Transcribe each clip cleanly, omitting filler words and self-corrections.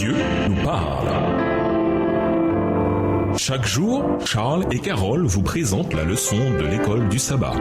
Dieu nous parle. Chaque jour, Charles et Carole vous présentent la leçon de l'école du sabbat.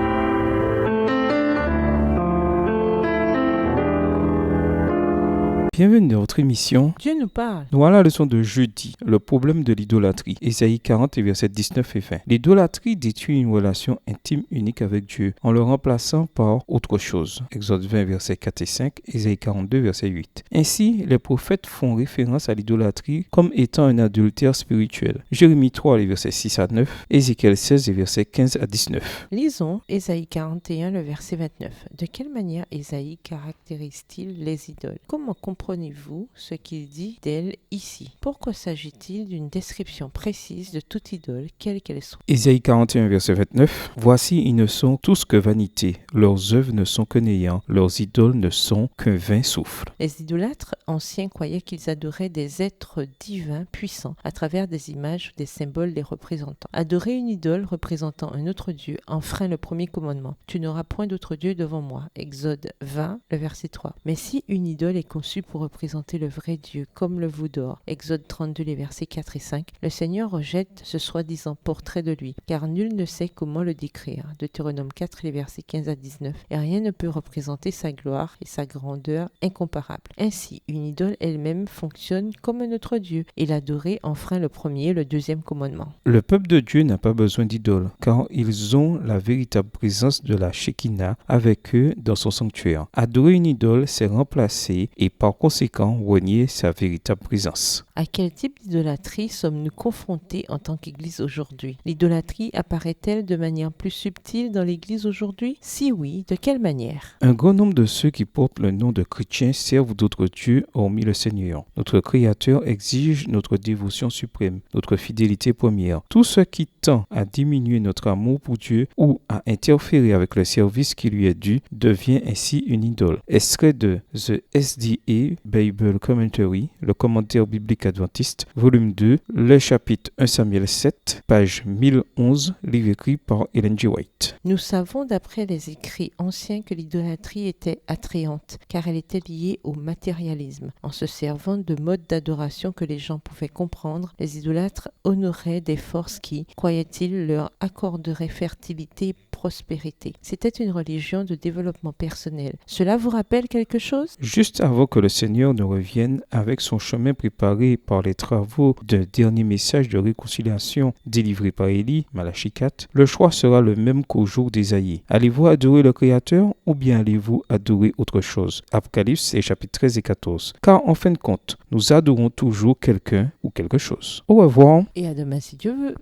Bienvenue dans votre émission. Dieu nous parle. Nous voilà la leçon de jeudi, le problème de l'idolâtrie. Ésaïe 40 et versets 19 et 20. L'idolâtrie détruit une relation intime unique avec Dieu en le remplaçant par autre chose. Exode 20 versets 4 et 5, Ésaïe 42 verset 8. Ainsi, les prophètes font référence à l'idolâtrie comme étant un adultère spirituel. Jérémie 3 les versets 6 à 9, Ézéchiel 16 et versets 15 à 19. Lisons Ésaïe 41, le verset 29. De quelle manière Ésaïe caractérise-t-il les idoles? Comment comprenez-vous ce qu'il dit d'elle ici? Pourquoi s'agit-il d'une description précise de toute idole, quelle qu'elle soit? Ésaïe 41, verset 29. Voici, ils ne sont tous que vanité, leurs œuvres ne sont que néant, leurs idoles ne sont qu'un vain souffle. Les idolâtres anciens croyaient qu'ils adoraient des êtres divins puissants à travers des images ou des symboles les représentant. Adorer une idole représentant un autre Dieu enfreint le premier commandement. Tu n'auras point d'autre Dieu devant moi. Exode 20, le verset 3. Mais si une idole est conçue pour représenter le vrai Dieu, comme le veau d'or, Exode 32, les versets 4 et 5, le Seigneur rejette ce soi-disant portrait de lui, car nul ne sait comment le décrire. Deutéronome 4, les versets 15 à 19, et rien ne peut représenter sa gloire et sa grandeur incomparable. Ainsi, une idole elle-même fonctionne comme un autre Dieu, et l'adorer enfreint le premier et le deuxième commandement. Le peuple de Dieu n'a pas besoin d'idoles, car ils ont la véritable présence de la Shekinah avec eux dans son sanctuaire. Adorer une idole, c'est remplacer et par conséquent renier sa véritable présence. À quel type d'idolâtrie sommes-nous confrontés en tant qu'Église aujourd'hui? L'idolâtrie apparaît-elle de manière plus subtile dans l'Église aujourd'hui? Si oui, de quelle manière? Un grand nombre de ceux qui portent le nom de chrétiens servent d'autres dieux hormis le Seigneur. Notre Créateur exige notre dévotion suprême, notre fidélité première. Tout ce qui tend à diminuer notre amour pour Dieu ou à interférer avec le service qui lui est dû devient ainsi une idole. Extrait de The SDA Bible Commentary, le commentaire biblique adventiste, volume 2, le chapitre 1 Samuel 7, page 1011, livre écrit par Ellen G. White. Nous savons d'après les écrits anciens que l'idolâtrie était attrayante, car elle était liée au matérialisme. En se servant de modes d'adoration que les gens pouvaient comprendre, les idolâtres honoraient des forces qui, croyaient-ils, leur accorderaient fertilité et prospérité. C'était une religion de développement personnel. Cela vous rappelle quelque chose? Juste avant que le Seigneur ne revienne avec son chemin préparé par les travaux d'un dernier message de réconciliation délivré par Élie, Malachie 4, le choix sera le même qu'au jour d'Ésaïe. Allez-vous adorer le Créateur ou bien allez-vous adorer autre chose? Apocalypse chapitre 13 et 14. Car en fin de compte, nous adorons toujours quelqu'un ou quelque chose. Au revoir. Et à demain si Dieu veut.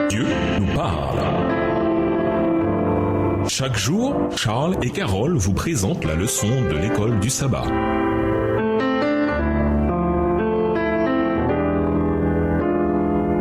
Dieu nous parle. Chaque jour, Charles et Carole vous présentent la leçon de l'école du sabbat.